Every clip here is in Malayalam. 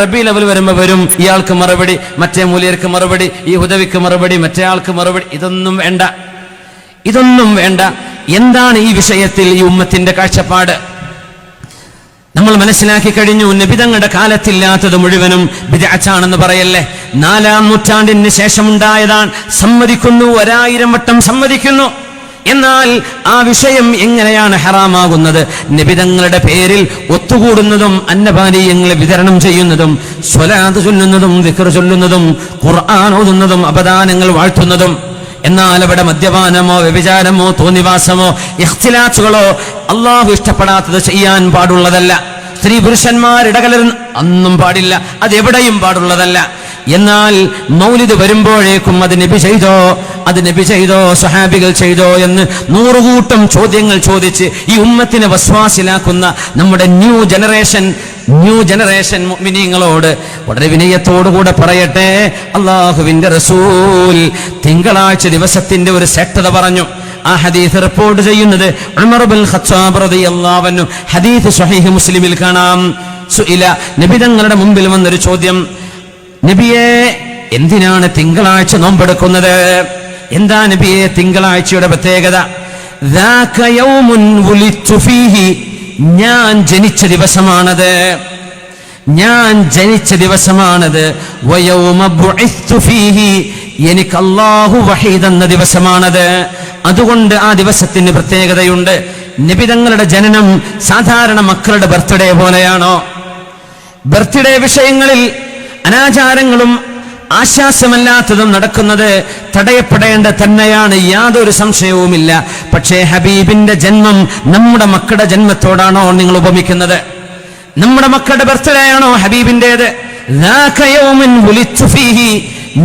റബീഉൽ അവ്വൽ വരുമ്പോ വരും, ഇയാൾക്ക് മറുപടി, മറ്റേ മൂല്യർക്ക് മറുപടി, ഈ ഹുദവിക്ക് മറുപടി, മറ്റേ ആൾക്ക് മറുപടി. ഇതൊന്നും വേണ്ട. എന്താണ് ഈ വിഷയത്തിൽ ഈ ഉമ്മത്തിന്റെ കാഴ്ചപ്പാട്? നമ്മൾ മനസ്സിലാക്കി കഴിഞ്ഞു. നബി തങ്ങളുടെ കാലത്തില്ലാത്തത് മുഴുവനും ബിദ്അത്താണെന്ന് പറയല്ലേ. 4-ാം നൂറ്റാണ്ടിന് ശേഷമുണ്ടായതാണ്. സമ്മതിക്കുന്നു, 1000 വട്ടം സമ്മതിക്കുന്നു. എന്നാൽ ആ വിഷയം എങ്ങനെയാണ് ഹറാമാകുന്നത്? നബി തങ്ങളുടെ പേരിൽ ഒത്തുകൂടുന്നതും അന്നപാനീയങ്ങൾ വിതരണം ചെയ്യുന്നതും സ്വലാത്ത് ചൊല്ലുന്നതും ദിക്ർ ചൊല്ലുന്നതും ഖുർആൻ ഓതുന്നതും അപദാനങ്ങൾ വാഴ്ത്തുന്നതും. എന്നാൽ അവിടെ മദ്യപാനമോ വ്യഭിചാരമോ തോന്നിവാസമോ ഇഖ്തിലാത്തുകളോ അള്ളാഹു ഇഷ്ടപ്പെടാത്തത് ചെയ്യാൻ പാടുള്ളതല്ല. സ്ത്രീ പുരുഷന്മാർ ഇടകലരുന്ന അന്നും പാടില്ല, അതെവിടെയും പാടുള്ളതല്ല. എന്നാൽ മൗലിദ് വരുമ്പോഴേക്കും അത് നബി ചെയ്തോ സ്വഹാബികൾ ചെയ്തോ എന്ന് 100 കൂട്ടം ചോദ്യങ്ങൾ ചോദിച്ച് ഈ ഉമ്മത്തിനെ വസ്വാസിലാക്കുന്ന നമ്മുടെ ന്യൂ ജനറേഷൻ മുഅ്മിനീങ്ങളോട് വളരെ വിനയത്തോടുകൂടെ പറയട്ടെ, അല്ലാഹുവിന്റെ റസൂൽ തിങ്കളാഴ്ച ദിവസത്തിന്റെ ഒരു ശ്രേഷ്ഠത പറഞ്ഞു. ആ ഹദീസ് റിപ്പോർട്ട് ചെയ്യുന്നത് ഉമർ ഇബ്നുൽ ഖത്താബ് റളിയല്ലാഹു അൻഹു. ഹദീസ് സ്വഹീഹ് മുസ്ലിമിൽ കാണാം. സുഇല, നബി തങ്ങളുടെ മുമ്പിൽ വന്നൊരു ചോദ്യം, നബിയെ എന്തിനാണ് തിങ്കളാഴ്ച നോമ്പെടുക്കുന്നത്? എന്താ നബിയെ തിങ്കളാഴ്ചയുടെ പ്രത്യേകത? ദാക യൗമുൻ വുലിതു ഫീഹി, ഞാൻ ജനിച്ച ദിവസമാണത്. വയൗമ ബുഇസ്തു ഫീഹി, എനിക്ക് അല്ലാഹു വഹീ തന്ന ദിവസമാണത്. അതുകൊണ്ട് ആ ദിവസത്തിന് പ്രത്യേകതയുണ്ട്. നബി തങ്ങളുടെ ജനനം സാധാരണ മക്കളുടെ ബർത്ത്ഡേ പോലെയാണോ? ബർത്ത്ഡേ വിഷയങ്ങളിൽ അനാചാരങ്ങളും ആശ്വാസമല്ലാത്തതും നടക്കുന്നത് തടയപ്പെടേണ്ട തന്നെയാണ്, യാതൊരു സംശയവുമില്ല. പക്ഷേ ഹബീബിന്റെ ജന്മം നമ്മുടെ മക്കളുടെ ജന്മത്തോടാണോ നിങ്ങൾ ഉപമിക്കുന്നത്? നമ്മുടെ മക്കളുടെ ബർത്ത്ഡേ ആണോ ഹബീബിന്റേത്?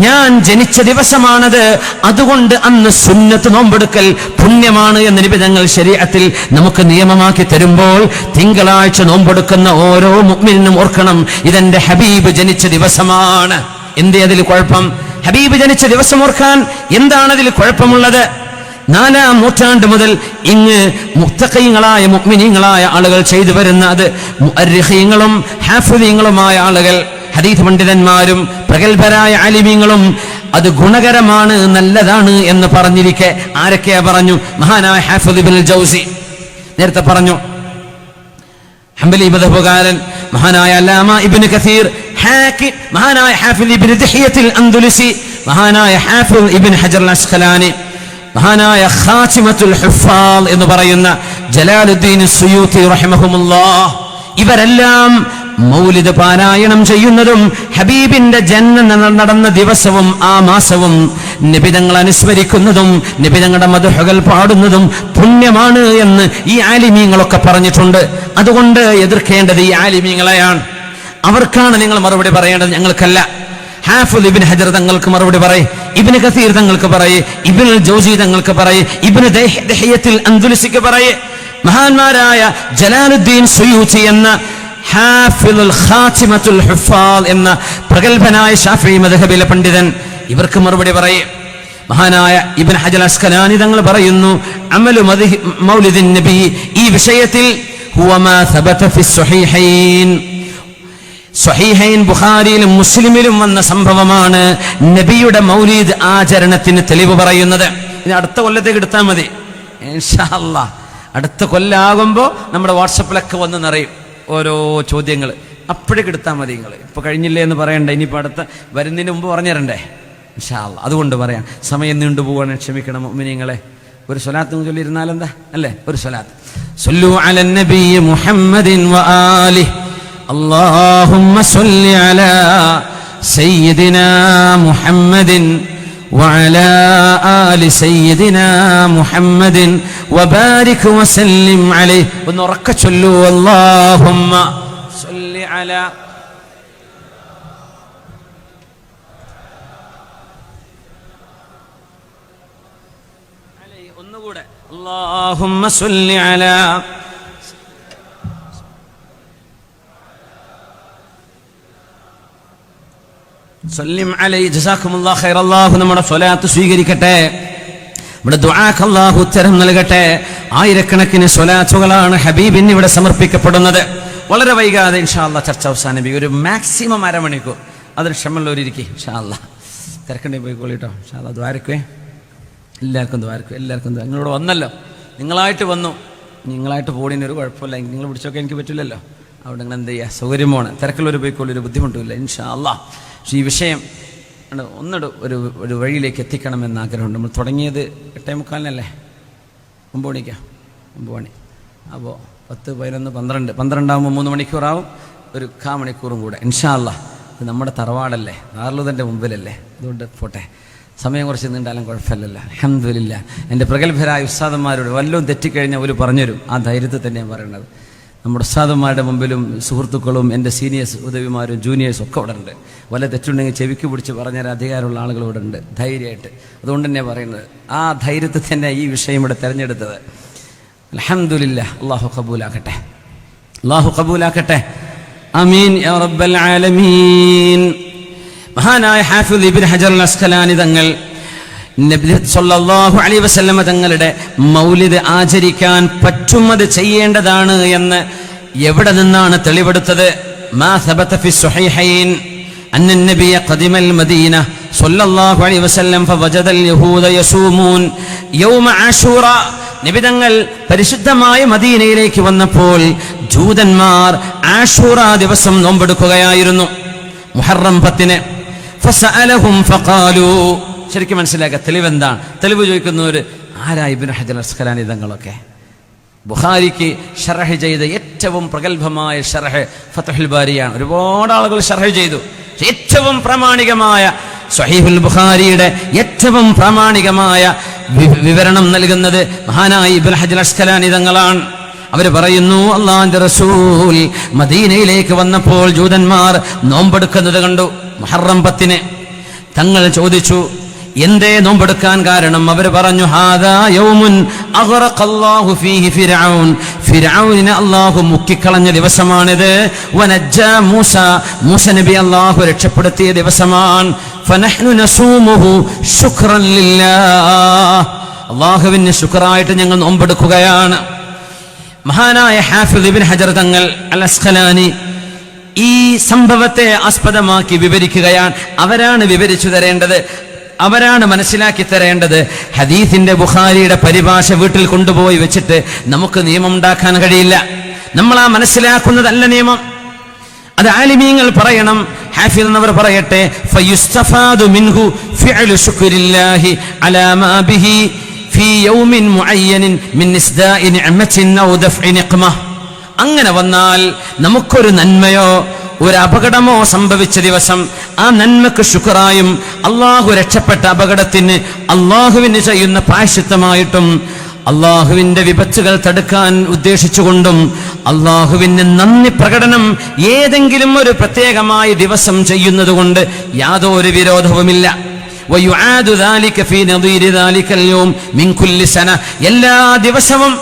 ഞാൻ ജനിച്ച ദിവസമാണത്, അതുകൊണ്ട് അന്ന് സുന്നത്ത് നോമ്പെടുക്കൽ പുണ്യമാണ് എന്ന് നബി തങ്ങൾ ശരീഅത്തിൽ നമുക്ക് നിയമമാക്കി തരുമ്പോൾ തിങ്കളാഴ്ച നോമ്പെടുക്കുന്ന ഓരോ മുഅ്മിനും ഓർക്കണം, ഇതെന്റെ ഹബീബ് ജനിച്ച ദിവസമാണ്. എന്തേ അതിൽ കുഴപ്പം? ഹബീബ് ജനിച്ച ദിവസം ഓർക്കാൻ എന്താണ് അതിൽ കുഴപ്പമുള്ളത്? 4-ാം നൂറ്റാണ്ട് മുതൽ ഇങ്ങ് മുത്തഖീങ്ങളായ മുഅ്മിനീങ്ങളായ ആളുകൾ ചെയ്തു വരുന്ന അത് മുഅർരിഖീങ്ങളും ഹാഫിളീങ്ങളുമായ ആളുകൾ, ഹദീസ് പണ്ഡിതന്മാരും പ്രഗൽഭരായ ആലിമീങ്ങളും അത് ഗുണകരമാണ്, നല്ലതാണ് എന്ന് പറഞ്ഞിരിക്കെ ആരൊക്കെയാ പറഞ്ഞു? മഹാനായ ഹാഫിള് ഇബ്നുൽ ജൗസി നേരത്തെ പറഞ്ഞു, ഹംബലി മദ്ഹബുകാരൻ, മഹാനായ അല്ലാമ ഇബ്നു കസീർ, മഹാനായ ഹാഫിള് ഇബ്നു ദിഹിയത്തുൽ അൻദുലുസി, മഹാനായ ഹാഫിള് ഇബ്നു ഹജർ അൽ അസ്ഖലാനി, മഹാനായ ഖാതിമത്തുൽ ഹുഫാദ് എന്ന് പറയുന്ന ജലാലുദ്ദീൻ സുയൂത്തി റഹിമഹുമുല്ലാഹ്. ഇവരെല്ലാം മൗലിദ് പാരായണം ചെയ്യുന്നതും ഹബീബിന്റെ ജന്മം നടന്ന ദിവസവും ആ മാസവും നബിതങ്ങൾ അനുസ്മരിക്കുന്നതും നബിതങ്ങളുടെ മദ്ഹുകൾ പാടുന്നതും പുണ്യമാണ് എന്ന് ഈ ആലിമീങ്ങളൊക്കെ പറഞ്ഞിട്ടുണ്ട്. അതുകൊണ്ട് എതിർക്കേണ്ടത് ഈ ആലിമീങ്ങളെയാണ്. അവർക്കാണ് നിങ്ങൾ മറുപടി പറയേണ്ടത്, ഞങ്ങൾക്കല്ല. ഹാഫിള് ഇബ്നു ഹജർ തങ്ങൾക്ക് മറുപടി പറയും, ഇബ്നു കസീർ തങ്ങൾക്ക് പറയും, ഇബ്നുൽ ജൗസി തങ്ങൾക്ക് പറയും, ഇബ്നു ദിഹിയത്തുൽ അൻദുലുസിക്ക് പറയും, മഹാന്മാരായ ജലാലുദ്ദീൻ സുയൂത്തി എന്ന ഹാഫിളുൽ ഖാതിമത്തുൽ ഹുഫാദ് എന്ന പ്രഗൽഭനായ ശാഫിഈ മദ്ഹബിലെ പണ്ഡിതൻ, ഇവർക്ക് മറുപടി പറയും. മഹാനായ ഇബ്നു ഹജർ അസ്ഖലാനി തങ്ങൾ പറയുന്നു, അമലു മൗലിദിൻ നബി, ഈ വിഷയത്തിൽ ഹുവ മാ സബത ഫിസ് സ്വഹീഹൈൻ, സ്വഹീഹൈൻ ബുഖാരിയിലും മുസ്ലിമിലും വന്ന സംഭവമാണ് നബിയുടെ മൗലിദ് ആചരണത്തിന് തെളിവ് പറയുന്നത്. ഇനി അടുത്ത കൊല്ലത്തേക്ക് എടുത്താൽ മതി ഇൻഷാ അല്ലാഹ്. അടുത്ത കൊല്ലാകുമ്പോൾ നമ്മുടെ വാട്സപ്പിലൊക്കെ വന്ന് നിറയും ഓരോ ചോദ്യങ്ങൾ. അപ്പോഴേക്ക് എടുത്താൽ മതി. നിങ്ങൾ ഇപ്പൊ കഴിഞ്ഞില്ലേ എന്ന് പറയണ്ട, ഇനിയിപ്പോൾ അടുത്ത വരുന്നതിന് മുമ്പ് പറഞ്ഞു തരണ്ടേ ഇൻഷാ അല്ലാഹ്. അതുകൊണ്ട് പറയാം, സമയം നീണ്ടുപോവാണ്, ക്ഷമിക്കണം മുഅ്മിനീങ്ങളെ. ഒരു സ്വലാത്ത് ചൊല്ലിയിരുന്നാലെന്താ അല്ലേ? ഒരു സ്വലാത്ത്, സല്ലു അലൻ നബി മുഹമ്മദിൻ വആലിഹി اللهم صل على سيدنا محمد وعلى آل سيدنا محمد وبارك وسلم عليه. ونرك صلوا اللهم صل على عليه ഒന്നുകൂടെ اللهم صل على സല്ലിം അലൈഹി ജസാക്കുമുല്ലാഹു ഖൈർ. അല്ലാഹു നമ്മുടെ സ്വലാത്ത് സ്വീകരിക്കട്ടെ, നമ്മുടെ ദുആക്ക് അല്ലാഹു ഉത്തരം നൽകട്ടെ. ആയിരക്കണക്കിന് സ്വലാത്തുകളാണ് ഹബീബിന് ഇവിടെ സമർപ്പിക്കപ്പെടുന്നത്. വളരെ വൈകാതെ ഇൻഷാ അല്ലാഹ് ചർച്ച അവസാനിപ്പിക്കും. ഒരു മാക്സിമം അരമണിക്കൂർ അതിന് ക്ഷമയുള്ളവരിയ്ക്കും ഇൻഷാ അല്ലാഹ്. തിരക്കണ്ടേ പോയിക്കോളിട്ടോ ഇൻഷാ അല്ലാഹ്. ദ്വാരക്കുവേ, എല്ലാവർക്കും ദ്വാരക്കും, എല്ലാവർക്കും നിങ്ങളോട് വന്നല്ലോ, നിങ്ങളായിട്ട് വന്നു, നിങ്ങളായിട്ട് പോടിനൊരു കുഴപ്പമില്ല. നിങ്ങൾ പിടിച്ചൊക്കെ എനിക്ക് പറ്റില്ലല്ലോ, അവിടെ നിങ്ങൾ എന്ത് ചെയ്യുക, സൗകര്യമാണ്. തിരക്കുള്ളൊരു പോയിക്കോളൊരു ബുദ്ധിമുട്ടുമില്ല ഇൻഷാ അല്ലാഹ്. പക്ഷേ ഈ വിഷയം ഒന്നിട്ട് ഒരു വഴിയിലേക്ക് എത്തിക്കണമെന്ന് ആഗ്രഹമുണ്ട്. നമ്മൾ തുടങ്ങിയത് 8:45 9 മണിക്കാണ്, 9 മണി. അപ്പോൾ 10, 11, 12 3 മണിക്കൂറാവും, ഒരു 1/4 മണിക്കൂറും കൂടെ ഇൻഷാ അല്ലാഹ്. ഇത് നമ്മുടെ തറവാടല്ലേ, ദാറുലുദന്റെ മുമ്പിലല്ലേ, അതുകൊണ്ട് പോട്ടെ, സമയം കുറച്ച് നീണ്ടാലും കുഴപ്പമില്ലല്ലോ. അൽഹംദുലില്ലാ. എൻ്റെ പ്രഗത്ഭരായ ഉസ്താദന്മാരോട് വല്ലതും തെറ്റിക്കഴിഞ്ഞാൽ ഒരു പറഞ്ഞുതരും. ആ ധൈര്യത്തിൽ തന്നെയാണ് പറയുന്നത്. നമ്മുടെ ഉസ്താദന്മാരുടെ മുമ്പിലും സുഹൃത്തുക്കളും എൻ്റെ സീനിയേഴ്സ് ഉദവിമാരും ജൂനിയേഴ്സും ഒക്കെ ഇവിടെ ഉണ്ട്. വല്ല തെറ്റുണ്ടെങ്കിൽ ചെവിക്ക് പിടിച്ച് പറഞ്ഞാൽ അധികാരമുള്ള ആളുകൾ ഇവിടെ ഉണ്ട് ധൈര്യമായിട്ട്. അതുകൊണ്ട് തന്നെ പറയുന്നത്, ആ ധൈര്യത്തിൽ തന്നെ ഈ വിഷയം ഇവിടെ തിരഞ്ഞെടുത്തത്. അൽഹംദുലില്ലാ. അല്ലാഹു ഖബൂലാക്കട്ടെ, അല്ലാഹു ഖബൂലാക്കട്ടെ. ആമീൻ യാ റബ്ബൽ ആലമീൻ. മഹാനായ ഹാഫിദ് ഇബ്നു ഹജർ അൽ അസ്ഖലാനി തങ്ങൾ നബി സല്ലല്ലാഹു അലൈഹി വസല്ലമ തങ്ങളുടെ മൗലിദ് ആചരിക്കാൻ പറ്റുന്നത് ചെയ്യേണ്ടതാണ് എന്ന് എവിടെ നിന്നാണ് തെളിവെടുത്തത്? മാ സബത ഫി സ്വഹീഹൈൻ അന്ന നബിയ ഖദിമൽ മദീന സല്ലല്ലാഹു അലൈഹി വസല്ലം ഫവജദ അൽ യഹൂദ യസൂമൂൻ യൗമ ആശൂറ. നബി തങ്ങൾ പരിശുദ്ധമായ മദീനയിലേക്ക് വന്നപ്പോൾ ജൂതന്മാർ ആശൂറ ദിവസം നോമ്പെടുക്കുകയായിരുന്നു, മുഹറം 10. ഫസഅലഹും ഫഖാലു. ശരിക്കും മനസ്സിലാക്കുക, തെളിവെന്താണ്? തെളിവ് ചോദിക്കുന്നവർ ആരാ? ഇബ്നു ഹജർ അസ്ഖലാനി തങ്ങളൊക്കെ. ബുഖാരിക്ക് ഷറഹ് ചെയ്ത ഏറ്റവും പ്രഗത്ഭമായ ഷറഹ് ഫത്ഹുൽ ബാരിയാണ്. ഒരുപാട് ആളുകൾ ഷറഹ് ചെയ്തു. ഏറ്റവും പ്രാമാണികമായ സ്വഹീഹുൽ ബുഖാരിയുടെ ഏറ്റവും പ്രാമാണികമായ വിവരണം നൽകുന്നത് മഹാനായ ഇബ്നു ഹജർ അസ്ഖലാനി തങ്ങളാണ്. അവർ പറയുന്നു, അല്ലാഹുവിന്റെ റസൂൽ മദീനയിലേക്ക് വന്നപ്പോൾ ജൂതന്മാർ നോമ്പെടുക്കുന്നത് കണ്ടു, മുഹറം 10. തങ്ങൾ ചോദിച്ചു, എന്തേ നോമ്പെടുക്കാൻ കാരണം? അവർ പറഞ്ഞു, ഹാദാ യൗമുൻ അഗ്റഖല്ലാഹു ഫീഹി ഫിർഔൻ. ഫിർഔനെ അല്ലാഹു മുക്കിക്കളഞ്ഞ ദിവസമാണിത്. വനജ്ജാ മൂസ, മൂസ നബി അല്ലാഹു രക്ഷപ്പെടുത്തിയ ദിവസമാണ്. ഫനഹ്നു നസൂമുഹു ശുക്രൻ ലില്ലാഹ്. അല്ലാഹുവിന് ശുക്റായിട്ട് ഞങ്ങൾ നോമ്പെടുക്കുകയാണ്. മഹാനായ ഹാഫിദ് ഇബ്നു ഹജർ തങ്ങൾ അൽ അസ്ഖലാനി ഈ സംഭവത്തെ ആസ്പദമാക്കി വിവരിക്കുകയാണ്. അവരാണ് വിവരിച്ചു തരേണ്ടത്, അവരാണ് മനസ്സിലാക്കി തരേണ്ടത്. ഹദീസിന്റെ ബുഖാരിയുടെ പരിഭാഷ വീട്ടിൽ കൊണ്ടുപോയി വെച്ചിട്ട് നമുക്ക് നിയമം ഉണ്ടാക്കാൻ കഴിയില്ല. നമ്മൾ ആ മനസ്സിലാക്കുന്നതല്ല നിയമം, അത് ആലിമീങ്ങൾ പറയണം. ഹാഫിദ് എന്നവർ പറയട്ടെ, ഫയുസ്തഫാദു മിൻഹു ഫിഅലു ശുക്രില്ലാഹി അലാ മാ ബിഹി ഫീ യൗമിൻ മുഅയ്യനിൻ മിൻ ഇസ്ദാഇ നിഅമത്തിൻ ഔ ദഫ്ഇ നിഖ്മ. അങ്ങനെ വന്നാൽ നമുക്കൊരു നന്മയോ ഒരു അപകടമോ സംഭവിച്ച ദിവസം ആ നന്മക്ക് ശുക്റായും അള്ളാഹു രക്ഷപ്പെട്ട അപകടത്തിന് അള്ളാഹുവിന് ചെയ്യുന്ന പ്രായശ്ചിത്തമായിട്ടും അള്ളാഹുവിന്റെ വിപത്തുകൾ തടുക്കാൻ ഉദ്ദേശിച്ചുകൊണ്ടും അള്ളാഹുവിന് നന്ദി പ്രകടനം ഏതെങ്കിലും ഒരു പ്രത്യേകമായ ദിവസം ചെയ്യുന്നത് കൊണ്ട് യാതൊരു വിരോധവുമില്ല. എല്ലാ ദിവസവും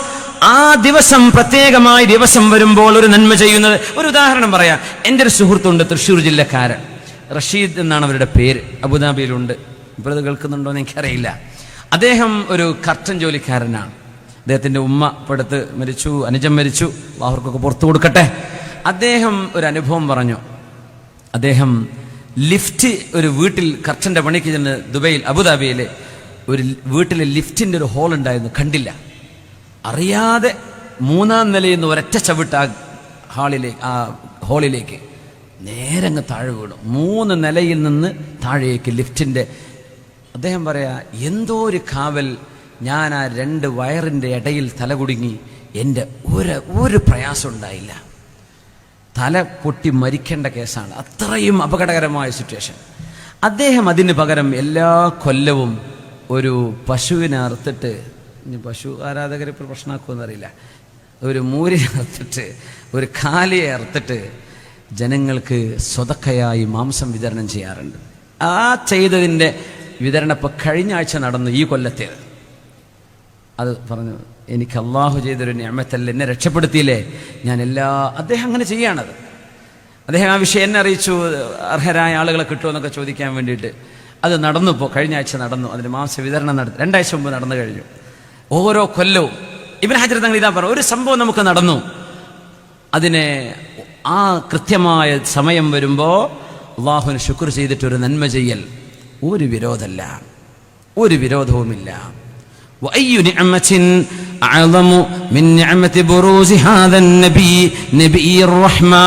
ആ ദിവസം പ്രത്യേകമായ ദിവസം വരുമ്പോൾ ഒരു നന്മ ചെയ്യുന്നത്. ഒരു ഉദാഹരണം പറയാം. എൻ്റെ ഒരു സുഹൃത്തുണ്ട്, തൃശ്ശൂർ ജില്ലക്കാരൻ, റഷീദ് എന്നാണ് അവരുടെ പേര്, അബുദാബിയിലുണ്ട്. ഇപ്പോഴത് കേൾക്കുന്നുണ്ടോ എന്ന് എനിക്കറിയില്ല. അദ്ദേഹം ഒരു കർട്ടൻ ജോലിക്കാരനാണ്. അദ്ദേഹത്തിൻ്റെ ഉമ്മ ഇപ്പോഴത്ത് മരിച്ചു, അനുജൻ മരിച്ചു, അവർക്കൊക്കെ പുറത്തു കൊടുക്കട്ടെ. അദ്ദേഹം ഒരു അനുഭവം പറഞ്ഞു. അദ്ദേഹം ലിഫ്റ്റ്, ഒരു വീട്ടിൽ കർട്ടൻ്റെ പണിക്ക് ചെന്ന് ദുബൈയിൽ അബുദാബിയിലെ ഒരു വീട്ടിൽ ലിഫ്റ്റിൻ്റെ ഒരു ഹോൾ ഉണ്ടായിരുന്നു, കണ്ടില്ല. അറിയാതെ 3-ാം നിലയിൽ നിന്ന് ഒരൊറ്റ ചവിട്ട് ആ ഹോളിലേക്ക് നേരെ അങ്ങ് താഴെ വീണു. 3 നിലയിൽ നിന്ന് താഴേക്ക് ലിഫ്റ്റിൻ്റെ. അദ്ദേഹം പറയാ, എന്തോ ഒരു കാവൽ, ഞാൻ ആ 2 വയറിൻ്റെ ഇടയിൽ തലകുടുങ്ങി, എൻ്റെ ഒരു പ്രയാസം ഉണ്ടായില്ല. തല പൊട്ടി മരിക്കേണ്ട കേസാണ്, അത്രയും അപകടകരമായ സിറ്റുവേഷൻ. അദ്ദേഹം അതിന് പകരം എല്ലാ കൊല്ലവും ഒരു പശുവിനെ അറുത്തിട്ട്, ഇനി പശു ആരാധകർ ഇപ്പോൾ പ്രശ്നമാക്കുമെന്നറിയില്ല, ഒരു മൂരിനെ അറുത്തിട്ട്, ഒരു കാലിയെ അറുത്തിട്ട് ജനങ്ങൾക്ക് സ്വതക്കയായി മാംസം വിതരണം ചെയ്യാറുണ്ട്. ആ ചെയ്തതിൻ്റെ വിതരണം ഇപ്പോൾ കഴിഞ്ഞ ആഴ്ച നടന്നു, ഈ കൊല്ലത്തേത്. അത് പറഞ്ഞു, എനിക്ക് അള്ളാഹു ചെയ്തൊരു നിഅമത്തല്ലേ, എന്നെ രക്ഷപ്പെടുത്തിയില്ലേ, ഞാൻ അദ്ദേഹം അങ്ങനെ ചെയ്യാണത്. അദ്ദേഹം ആ വിഷയം എന്നെ അറിയിച്ചു, അർഹരായ ആളുകളെ കിട്ടുമെന്നൊക്കെ ചോദിക്കാൻ വേണ്ടിയിട്ട്. അത് നടന്നു, ഇപ്പോൾ കഴിഞ്ഞ ആഴ്ച നടന്നു. അതിന് മാംസ വിതരണം നടത്തി, 2 ആഴ്ച മുമ്പ് നടന്നു കഴിഞ്ഞു. ഓരോ കൊല്ലവും ഇബ്നു ഹജർ തങ്ങൾ ഇതാ പറഞ്ഞു, ഒരു സംഭവം നമുക്ക് നടന്നു, അതിനെ ആ കൃത്യമായ സമയം വരുമ്പോൾ അള്ളാഹുവിന് ശുക്ർ ചെയ്തിട്ടൊരു നന്മ ചെയ്യൽ ഒരു വിരോധമല്ല, ഒരു വിരോധവുമില്ല. وأي نعمة أعظم من نعمة بروز هذا النبي نبي الرحمة.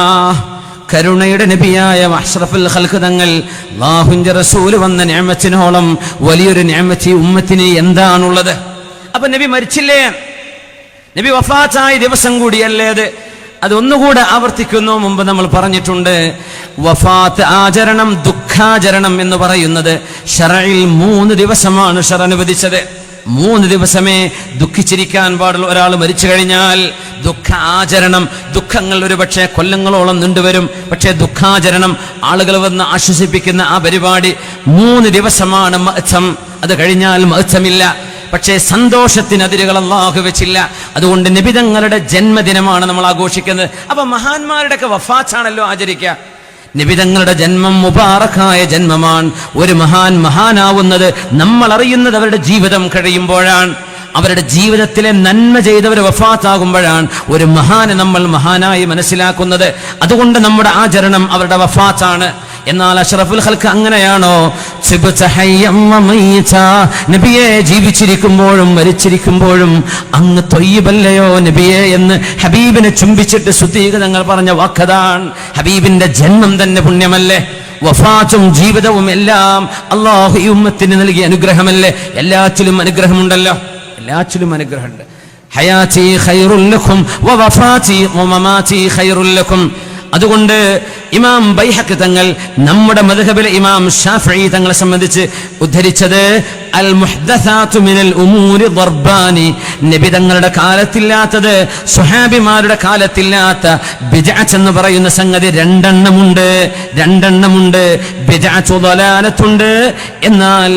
കരുണയുടെ നബിയായ അഷ്റഫുൽ ഖൽഖ് തങ്ങൾ അല്ലാഹുവിന്റെ റസൂൽ വന്ന നിഅമത്തിനോളം വലിയൊരു നിഅമത്ത് ഉമ്മത്തിന് എന്താണുള്ളത്? അപ്പൊ നബി മരിച്ചില്ലേ? നബി വഫാത്തായ ദിവസം കൂടിയല്ലേ അത് ഒന്നുകൂടെ ആവർത്തിക്കുന്നു. മുമ്പ് നമ്മൾ പറഞ്ഞിട്ടുണ്ട്, വഫാത്ത് ആചരണം, ദുഃഖാചരണം എന്ന് പറയുന്നത് ശറഇൽ 3 ദിവസമാണ് ശറ അനുവദിച്ചത്. 3 ദിവസമേ ദുഃഖിച്ചിരിക്കാൻ പാടുള്ളൂ. ഒരാൾ മരിച്ചു കഴിഞ്ഞാൽ ദുഃഖ ആചരണം, ദുഃഖങ്ങൾ ഒരു പക്ഷേ കൊല്ലങ്ങളോളം നീണ്ടുവരും. പക്ഷേ ദുഃഖാചരണം, ആളുകൾ വന്ന് ആശ്വസിപ്പിക്കുന്ന ആ പരിപാടി 3 ദിവസമാണ് മഅ്സം. അത് കഴിഞ്ഞാൽ മഅ്സമില്ല. പക്ഷേ സന്തോഷത്തിന് അതിരുകൾ അല്ലാഹു വെച്ചില്ല. അതുകൊണ്ട് നബി തങ്ങളുടെ ജന്മദിനമാണ് നമ്മൾ ആഘോഷിക്കുന്നത്. അപ്പൊ മഹാന്മാരുടെയൊക്കെ വഫാത്താണല്ലോ ആചരിക്കുക. നബി തങ്ങളുടെ ജന്മം മുബാറക്കായ ജന്മമാണ്. ഒരു മഹാനാവുന്നത് നമ്മൾ അറിയുന്നത് അവരുടെ ജീവിതം കഴിയുമ്പോഴാണ്. അവരുടെ ജീവിതത്തിലെ നന്മ ചെയ്തവർ വഫാത്താകുമ്പോഴാണ് ഒരു മഹാനെ നമ്മൾ മഹാനായി മനസ്സിലാക്കുന്നത്. അതുകൊണ്ട് നമ്മുടെ ആചരണം അവരുടെ വഫാത്താണ്. എന്നാൽ അഷ്റഫുൽ ഖൽഖ് അങ്ങനെയാണോ? നബിയെ ജീവിച്ചിരിക്കുമ്പോഴും മരിച്ചിരിക്കുമ്പോഴും അങ്ങ് തൊയ്യിബല്ലയോ നബിയെ എന്ന് ഹബീബിനെ ചുംബിച്ചിട്ട് സുദ്ദീഖ് തങ്ങൾ പറഞ്ഞ വാക്കതാണ്. ഹബീബിന്റെ ജന്മം തന്നെ പുണ്യമല്ലേ? വഫാത്തും ജീവിതവും എല്ലാം അല്ലാഹു ഈ ഉമ്മത്തിന് നൽകിയ അനുഗ്രഹമല്ലേ? എല്ലാറ്റിലും അനുഗ്രഹമുണ്ടല്ലോ, എല്ലാറ്റിലും അനുഗ്രഹമുണ്ട്. ഹയാതി ഖൈറുൽ ലക്കും വവഫാതി വമമാതി ഖൈറുൽ ലക്കും. അതുകൊണ്ട് ഇമാം ബൈഹഖി തങ്ങൾ നമ്മുടെ മദ്ഹബിലെ ഇമാം ശാഫിഈ തങ്ങളെ സംബന്ധിച്ച് ഉദ്ധരിച്ചത് അൽ മുഹ്ദസാതു മിനൽ ഉമൂരി ദർബാനി. നബി തങ്ങളുടെ കാലത്തില്ലാത്തത്, സ്വഹാബിമാരുടെ കാലത്തില്ലാത്ത ബിദ്അത്ത് എന്ന് പറയുന്ന സംഗതി രണ്ടെണ്ണമുണ്ട്. ബിദ്അത്ത് ദലാലത്തുണ്ട്, എന്നാൽ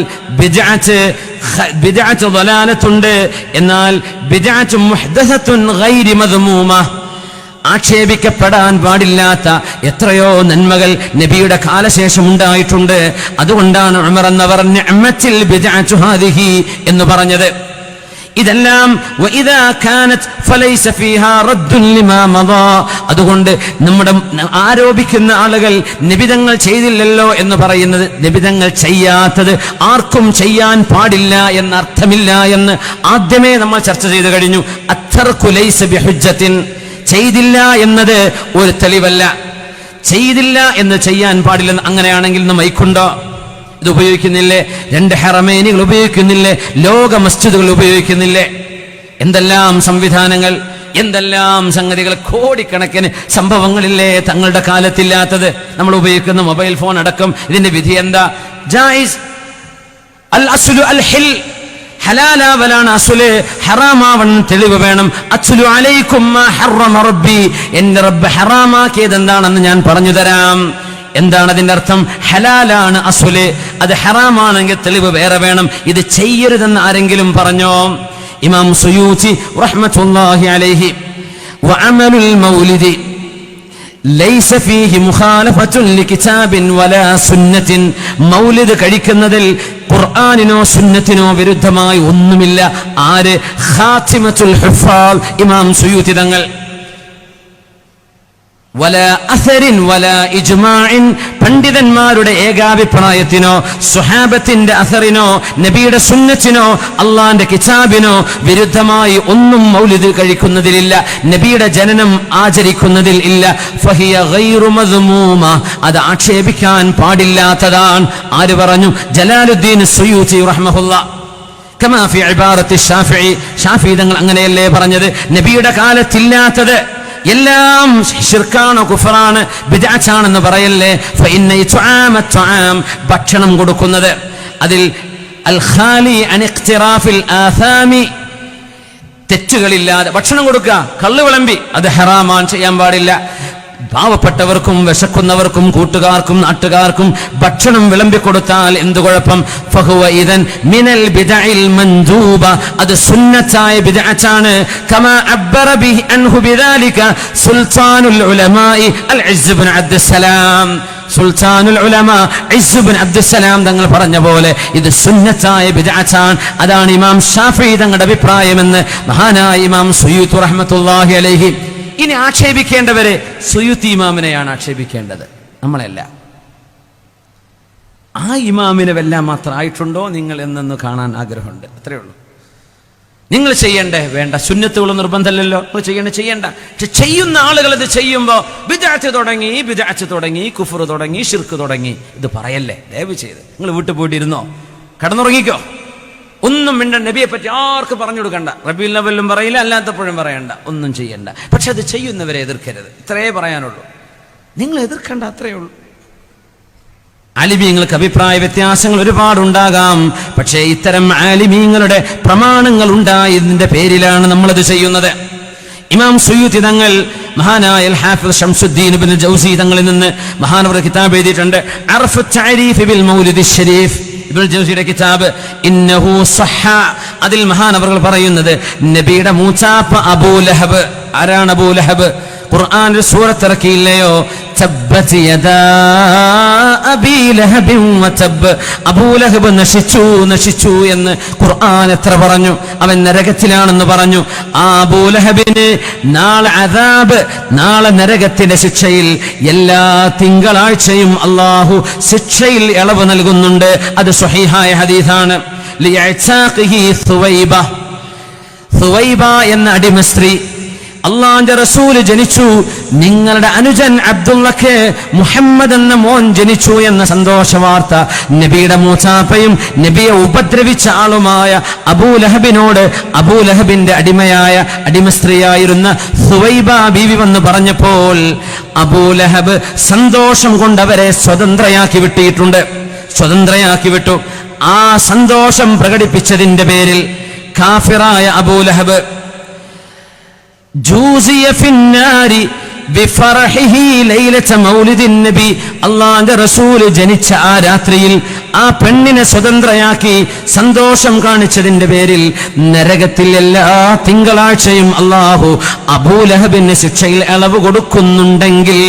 ബിദ്അത്ത് ദലാലത്തുണ്ട്, എന്നാൽ ബിദ്അത്ത് മുഹ്ദസത്തുൻ ഗൈരി മദ്മൂമ. ആക്ഷേപിക്കപ്പെടാൻ പാടില്ലാത്ത എത്രയോ നന്മകൾ നബിയുടെ കാലശേഷം ഉണ്ടായിട്ടുണ്ട്. അതുകൊണ്ടാണ് ഉമർ എന്നവർ നിഅമത്തിൽ ബിദ്അത്തു ഹാദിഹി എന്ന് പറഞ്ഞത്. ഇതെല്ലാം വഇദാ കാനത് ഫലൈസ ഫീഹാ റദ്ദുൻ ലിമാ മദാ. അതുകൊണ്ട് നമ്മുടെ ആരോപിക്കുന്ന ആളുകൾ നബിതങ്ങൾ ചെയ്തില്ലല്ലോ എന്ന് പറയുന്നത്, നബിതങ്ങൾ ചെയ്യാത്തത് ആർക്കും ചെയ്യാൻ പാടില്ല എന്ന അർത്ഥമില്ല എന്ന് ആദ്യമേ നമ്മൾ ചർച്ച ചെയ്തു കഴിഞ്ഞു. അത്തർകു ലൈസ ബിഹുജ്ജത്തിൻ. ചെയ്തില്ല എന്നത് ഒരു തെളിവല്ല. ചെയ്തില്ല എന്ന് ചെയ്യാൻ പാടില്ലെന്ന്. അങ്ങനെയാണെങ്കിൽ ഇന്ന് മൈക്കുണ്ടോ? ഇത് ഉപയോഗിക്കുന്നില്ലേ? 2 ഹറമൈനുകൾ ഉപയോഗിക്കുന്നില്ലേ? ലോക മസ്ജിദുകൾ ഉപയോഗിക്കുന്നില്ലേ? എന്തെല്ലാം സംവിധാനങ്ങൾ, എന്തെല്ലാം സംഗതികൾ, കോടിക്കണക്കിന് സംഭവങ്ങളില്ലേ തങ്ങളുടെ കാലത്തില്ലാത്തത്? നമ്മൾ ഉപയോഗിക്കുന്ന മൊബൈൽ ഫോൺ അടക്കം ഇതിന്റെ വിധി എന്താ? ജായിസ്. അൽ അസ്ലു അൽ ഹിൽ. ഹലാലാവലാണ് അസ്ല്, ഹറാമാവൻ തെളിവ് വേണം. അസ്ലു അലൈക്കും മാ ഹറമ റബ്ബി. എന്റെ റബ്ബ് ഹറാമാക്കിയത് എന്താണെന്ന് ഞാൻ പറഞ്ഞു തരാം. എന്താണ് അതിന്റെ അർത്ഥം? ഹലാലാണ് അസ്ല്, അത് ഹറാമാണെങ്കിൽ തെളിവ് വേറെ വേണം. ഇത് ചെയ്യരുതെന്ന് ആരെങ്കിലും പറഞ്ഞോ? ഇമാം സുയൂത്തി റഹ്മത്തുള്ളാഹി അലൈഹി വഅമലുൽ മൗലിദി ലൈസ ഫീഹി മുഖാലഫത്തുൻ ലികിതാബിൻ വലാ സുന്നത്തിൻ. മൗലിദ് കഴിക്കുന്നതിൽ ഖുർആനിനോ സുന്നത്തിനോ വിരുദ്ധമായി ഒന്നുമില്ല. ആര്? ഖാതിമത്തുൽ ഹുഫാൽ ഇമാം സുയൂത്തി തങ്ങൾ. വലാ അസരിൻ വലാ ഇജ്മാഇൻ. പണ്ഡിതന്മാരുടെ ഏകാഭിപ്രായത്തിനോ സ്വഹാബത്തിന്റെ അസറിനോ നബിയുടെ സുന്നത്തിനോ അള്ളാന്റെ കിതാബിനോ വിരുദ്ധമായി ഒന്നും മൗലിദ് കഴിക്കുന്നതിലില്ല, നബിയുടെ ജനനം ആചരിക്കുന്നതിൽ ഇല്ല. ഫഹിയ ഗൈറു മദ്മൂമ. അത് ആക്ഷേപിക്കാൻ പാടില്ലാത്തതാണ്. ആര് പറഞ്ഞു? ജലാലുദ്ദീൻ സുയൂത്തി റഹ്മഹുല്ലാ. കമാ ഫി ഇബാറത്തി ഷാഫിഈ. ഷാഫിഈ തങ്ങൾ അങ്ങനെയല്ലേ പറഞ്ഞത്? നബിയുടെ കാലത്തില്ലാത്തത് എല്ലാം ശിർക്കാണ്, കുഫറാണ്, ബിദ്അത്താണെന്ന് പറയല്ലേ. ഫഇന്ന ഇത്ആമ അത്ആം. ഭക്ഷണം കൊടുക്കുന്നത്, അതിൽ അൽ ഖാലി അൻ ഇഖ്തിറാഫിൽ ആസാമി. തെറ്റുകളില്ലാതെ ഭക്ഷണം കൊടുക്കുക, കള്ളു വിളമ്പി, അത് ഹറാമാണ്, ചെയ്യാൻ പാടില്ല. പാവപ്പെട്ടവർക്കും വിശക്കുന്നവർക്കും കൂട്ടുകാർക്കും നാട്ടുകാർക്കും ഭക്ഷണം വിളമ്പിക്കൊടുത്താൽ എന്തു കുഴപ്പം? ഫഹുവ ഇദൻ മിനൽ ബിദഇൽ മൻദൂബ. അത് സുന്നത്തായ ബിദ്അത്താണ്. കമാ അബ്ബറ ബിഹി അൻഹു ബിദാലിക സുൽത്താനുൽ ഉലമാഇ അൽ ഇസ്സ് ഇബ്നു അബ്ദുസ്സലാം. സുൽത്താനുൽ ഉലമ ഇസ്സ് ഇബ്നു അബ്ദുസ്സലാം തങ്ങൾ പറഞ്ഞ പോലെ ഇത് സുന്നത്തായ ബിദ്അത്താണ്. അതാണ് ഇമാം ഷാഫിഈ തങ്ങളുടെ അഭിപ്രായമെന്ന് മഹാനായ ഇമാം സുയൂത്തി റഹ്മത്തുള്ളാഹി അലൈഹി. ഇനി ആക്ഷേപിക്കേണ്ടവരെ സുയൂത്തി ഇമാമിനെയാണ് ആക്ഷേപിക്കേണ്ടത്, നമ്മളല്ല. ആ ഇമാമിനെ വല്ലാൻ മാത്രം ആയിട്ടുണ്ടോ നിങ്ങൾ എന്നൊന്ന് കാണാൻ ആഗ്രഹമുണ്ട്. അത്രയേ ഉള്ളൂ. നിങ്ങൾ ചെയ്യണ്ടേ? വേണ്ട, സുന്നത്തുകൾ നിർബന്ധമല്ലല്ലോ, ചെയ്യണ്ട. പക്ഷെ ചെയ്യുന്ന ആളുകൾ ഇത് ചെയ്യുമ്പോൾ ബിദ്അത്ത് തുടങ്ങി, കുഫ്ർ തുടങ്ങി, ശിർക്ക് തുടങ്ങി, ഇത് പറയല്ലേ ദയവ് ചെയ്ത്. നിങ്ങൾ വീട്ടിൽ പോയിട്ടിരുന്നോ, കടന്നുറങ്ങിക്കോ, ഒന്നും മിണ്ട. നബിയെ പറ്റി ആർക്ക് പറഞ്ഞു കൊടുക്കണ്ട, റബീഉൽ അവ്വലിലും പറയില്ല, അല്ലാത്തപ്പോഴും പറയണ്ട, ഒന്നും ചെയ്യണ്ട. പക്ഷെ അത് ചെയ്യുന്നവരെ എതിർക്കരുത്, ഇത്രേ പറയാനുള്ളൂ. നിങ്ങൾ എതിർക്കണ്ട, അത്രയേ ഉള്ളൂ. ആലിമീങ്ങൾക്ക് അഭിപ്രായ വ്യത്യാസങ്ങൾ ഒരുപാടുണ്ടാകാം, പക്ഷേ ഇത്തരം ആലിമീങ്ങളുടെ പ്രമാണങ്ങൾ ഉണ്ടായതിന്റെ പേരിലാണ് നമ്മളത് ചെയ്യുന്നത്. ഇമാം സുയൂത്തി തങ്ങൾ മഹാനായ ഹാഫിദ് ശംസുദ്ദീൻ ഇബ്നു ജൗസി തങ്ങളിൽ നിന്ന് മഹാനവർ കിതാബ് എഴുതിയിട്ടുണ്ട്, അർഫു തഅരീഫ് ബിൽ മൗലിദി ശരീഫ്. ഇബ്നുൽ ജൗസിയുടെ കിതാബ് ഇന്നഹു സഹ. അതിൽ മഹാനവർ പറയുന്നത് നബിയുടെ മൂച്ചാപ്പ അബൂ ലഹബ്. ആരാണ് അബൂ ലഹബ്? ഖുർആനിൽ സൂറത്ത് ഇറക്കിയില്ലയോ, തബ്ബത് യദാ അബീ ലഹബിൻ വതബ്. അബൂ ലഹബ് നശിച്ചു എന്ന് ഖുർആൻ എത്ര പറഞ്ഞു. അവൻ നരകത്തിലാണെന്ന് പറഞ്ഞു. ആ അബൂ ലഹബിന് നാളെ അദാബ്, നാളെ നരകത്തിന്റെ ശിക്ഷയിൽ എല്ലാ തിങ്കളാഴ്ചയും അല്ലാഹു ശിക്ഷയിൽ ഇളവ് നൽകുന്നുണ്ട്. അത് സ്വഹീഹായ ഹദീസാണ്. ലിയഅ്താഖിഹി സുവൈബ എന്ന അടിമ സ്ത്രീ, അള്ളാന്റെ റസൂല് ജനിച്ചു, നിങ്ങളുടെ അനുജൻ അബ്ദുള്ളക്ക് മുഹമ്മദ് എന്ന മോൻ ജനിച്ചു എന്ന സന്തോഷ വാർത്ത നബിയുടെ മൂച്ചാപ്പയും നബിയെ ഉപദ്രവിച്ച ആളുമായ അബൂ ലഹബിനോട് അബൂ ലഹബിന്റെ അടിമ സ്ത്രീയായിരുന്ന സുവൈബ ബീവി വന്ന് പറഞ്ഞപ്പോൾ അബൂ ലഹബ് സന്തോഷം കൊണ്ട് അവരെ സ്വതന്ത്രയാക്കി വിട്ടു. ആ സന്തോഷം പ്രകടിപ്പിച്ചതിന്റെ പേരിൽ കാഫിറായ അബൂ ലഹബ് ജൂസിയ ഫിന്നാരി ബിഫറഹിഹി ലൈലത മൗലിദിൻ നബി. അല്ലാഹുവിന്റെ റസൂൽ ജനിച്ച ആ രാത്രിയിൽ ആ പെണ്ണിനെ സ്വതന്ത്രയാക്കി സന്തോഷം കാണിച്ചതിന്റെ പേരിൽ നരകത്തിൽ എല്ലാ തിങ്കളാഴ്ചയും അല്ലാഹു അബൂ ലഹബിന് ശിക്ഷയിൽ ഇളവ് കൊടുക്കുന്നുണ്ടെങ്കിൽ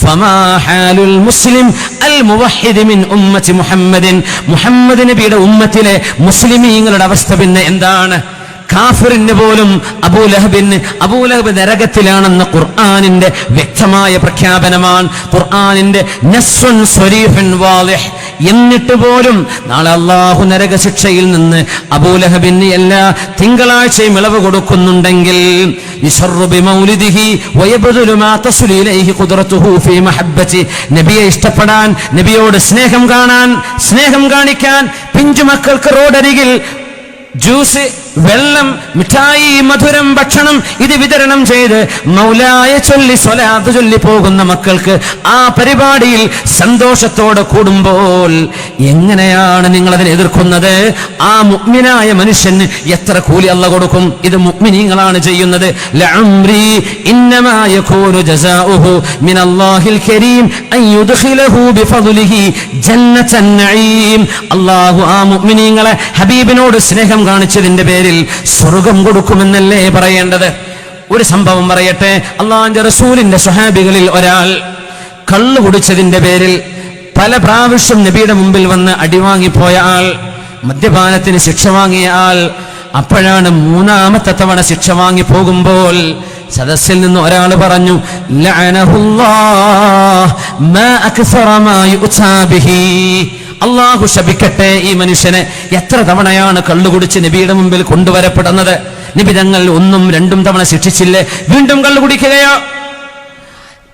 ഫമാ ഹാലുൽ മുസ്ലിം അൽ മുവഹിദ് മിൻ ഉമ്മത്തി മുഹമ്മദിൻ. മുഹമ്മദ് നബിയുടെ ഉമ്മത്തിലെ മുസ്ലിമീങ്ങളുടെ അവസ്ഥ പിന്നെ എന്താണ്? കാഫിറിന് പോലും അബൂ ലഹബ് നരകത്തിലാണെന്ന് ഖുർആനിന്റെ വ്യക്തമായ പ്രഖ്യാപനമാണ്. ഖുർആനിന്റെ നസ്സുൻ സ്വരീഹുൻ വാളിഹ്. എന്നിട്ട് പോലും നാളെ അല്ലാഹു നരകശിക്ഷയിൽ നിന്ന് അബൂ ലഹബിന് എല്ലാ തിങ്കളാഴ്ചയും ഇളവ് കൊടുക്കുന്നുണ്ടെങ്കിൽ നബിയെ ഇഷ്ടപ്പെടാൻ, നബിയോട് സ്നേഹം കാണിക്കാൻ പിഞ്ചുമക്കൾക്ക് റോഡരികിൽ ജ്യൂസ്, വെള്ളം, മിഠായി, മധുരം, ഭക്ഷണം ഇത് വിതരണം ചെയ്ത് മൗലായെ ചൊല്ലി സ്വലാത്ത് ചൊല്ലി പോകുന്ന മക്കൾക്ക് ആ പരിപാടിയിൽ സന്തോഷത്തോടെ കൂടുമ്പോൾ എങ്ങനെയാണ് നിങ്ങൾ അതിനെ എതിർക്കുന്നത്? ആ മുഅ്മിനായ മനുഷ്യന് എത്ര കൂലി അല്ലാഹു കൊടുക്കും? ഇത് മുഅ്മിനീങ്ങളാണ് ചെയ്യുന്നത്. ലഅംരി ഇന്നമാ യകൂനു ജസാഉഹു മിനല്ലാഹിൽ കരീം അൻ യുദ്ഖിലഹു ബിഫദ്ലിഹി ജന്നത്തൻ നഈം. അല്ലാഹു ആ മുഅ്മിനീങ്ങളെ ഹബീബിനോട് സ്നേഹം കാണിച്ചതിന്റെ പേരിൽ സ്വർഗം കൊടുക്കുമെന്നല്ലേ പറയേണ്ടത്? ഒരു സംഭവം പറയട്ടെ. അള്ളാഹുവിന്റെ റസൂലിന്റെ സ്വഹാബികളിൽ ഒരാൾ കള്ളു കുടിച്ചതിന്റെ പേരിൽ പല പ്രാവശ്യം നബിയുടെ മുമ്പിൽ വന്ന് അടിവാങ്ങിപ്പോയ ആൾ, മദ്യപാനത്തിന് ശിക്ഷ വാങ്ങിയ ആൾ. അപ്പോഴാണ് മൂന്നാമത്തെ തവണ ശിക്ഷ വാങ്ങി പോകുമ്പോൾ സദസ്സിൽ നിന്ന് ഒരാൾ പറഞ്ഞു, ലഅനഹുല്ലാഹ് മാ അക്സറ മാ യുഅ്താ ബിഹി. അള്ളാഹു ശപിക്കട്ടെ ഈ മനുഷ്യനെ. എത്ര തവണയാണ് കള്ളുകുടിച്ച് നബിയുടെ മുമ്പിൽ കൊണ്ടുവരപ്പെടുന്നത്? നബി തങ്ങൾ 1 2 തവണ ശിക്ഷിച്ചില്ലേ, വീണ്ടും കള്ളു കുടിക്കുകയോ?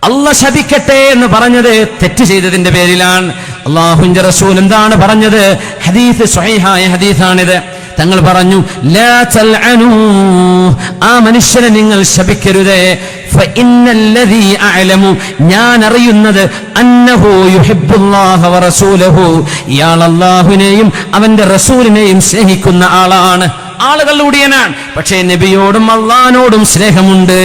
അള്ളാഹ് ശപിക്കട്ടെ എന്ന് പറഞ്ഞത് തെറ്റ് ചെയ്തതിന്റെ പേരിലാണ്. അള്ളാഹുവിന്റെ റസൂൽ എന്താണ് പറഞ്ഞത്? ഹദീസ് സ്വഹീഹായ ഹദീസാണിത്. തങ്ങൾ പറഞ്ഞു, ലാ തൽഅനൂ, ആ മനുഷ്യനെ നിങ്ങൾ ശപിക്കരുതേ. ഫഇന്നല്ലദീ അഅലമു, ഞാൻ അറിയുന്നത്, അന്നഹു യുഹിബ്ബുല്ലാഹ വറസൂലഹു, ഇയാൾ അല്ലാഹുവിനെയും അവന്റെ റസൂലിനെയും സ്നേഹിക്കുന്ന ആളാണ്. ആളുകളുടിയനാണ്, പക്ഷേ നബിയോടും അള്ളാഹിനോടും സ്നേഹമുണ്ട്.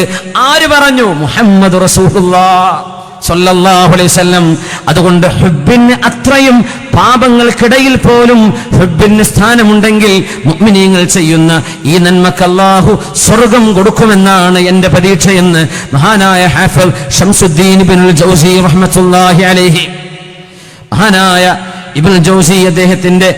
ആര് പറഞ്ഞു? മുഹമ്മദ് റസൂലുള്ളാഹ് സല്ലല്ലാഹു അലൈഹി വസല്ലം. അതുകൊണ്ട് ഹുബ്ബിന് അത്രയും പാപങ്ങൾക്കിടയിൽ പോലും ഹുബ്ബിന് സ്ഥാനമുണ്ടെങ്കിൽ മുഅ്മിനീങ്ങൾ ചെയ്യുന്ന ഈ നന്മക്ക് അല്ലാഹു സ്വർഗം കൊടുക്കുമെന്നാണ് എന്റെ പ്രതീക്ഷയെന്ന് മഹാനായ ഹാഫിദ് ശംസുദ്ദീൻ ഇബ്നുൽ ജൗസി റഹ്മത്തുള്ളാഹി അലൈഹി, മഹാനായ ഇബ്നുൽ ജൗസി അദ്ദേഹത്തിന്റെ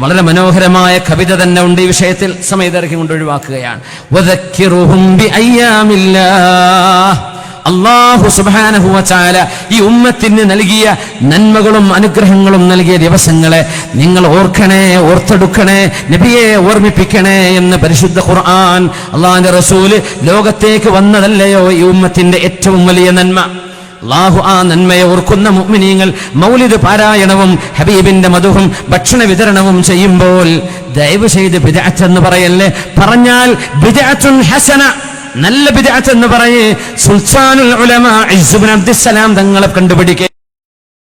വളരെ മനോഹരമായ കവിത തന്നെ ഉണ്ട് ഈ വിഷയത്തിൽ. സമയദൈർഘ്യം കൊണ്ട് ഒഴിവാക്കുകയാണ്. വദക്കിറുഹും ബിഅയ്യാമില്ലാഹ്. അല്ലാഹു സുബ്ഹാനഹു വ തആല ഈ ഉമ്മത്തിന് നൽകിയ നന്മകളും അനുഗ്രഹങ്ങളും നൽകിയ ദിവസങ്ങളെ നിങ്ങൾ ഓർക്കണേ, ഓർത്തെടുക്കണേ, നബിയെ ഓർമ്മിപ്പിക്കണേ എന്ന് പരിശുദ്ധ ഖുർആൻ. അല്ലാഹുവിന്റെ റസൂല് ലോകത്തേക്ക് വന്നതല്ലയോ ഈ ഉമ്മത്തിന്റെ ഏറ്റവും വലിയ നന്മ. അല്ലാഹു ആ നന്മയെ ഓർക്കുന്ന മുഅ്മിനീങ്ങൾ മൗലിദ് പാരായണവും ഹബീബിന്റെ മദുഹും ഭക്ഷണ വിതരണവും ചെയ്യുമ്പോൾ ദയവ് ചെയ്ത് ബിദ്അത്ത് എന്ന് പറയല്ലേ. പറഞ്ഞാൽ ബിദ്അത്തുൻ ഹസന, നല്ല ബിദ്അത്ത് എന്ന് പറയേ. സുൽത്താനുൽ ഉലമാ ഇസ്സ ഇബ്നു അബ്ദുസ്സലാം തങ്ങളെ കണ്ടുപിടിക്കേ.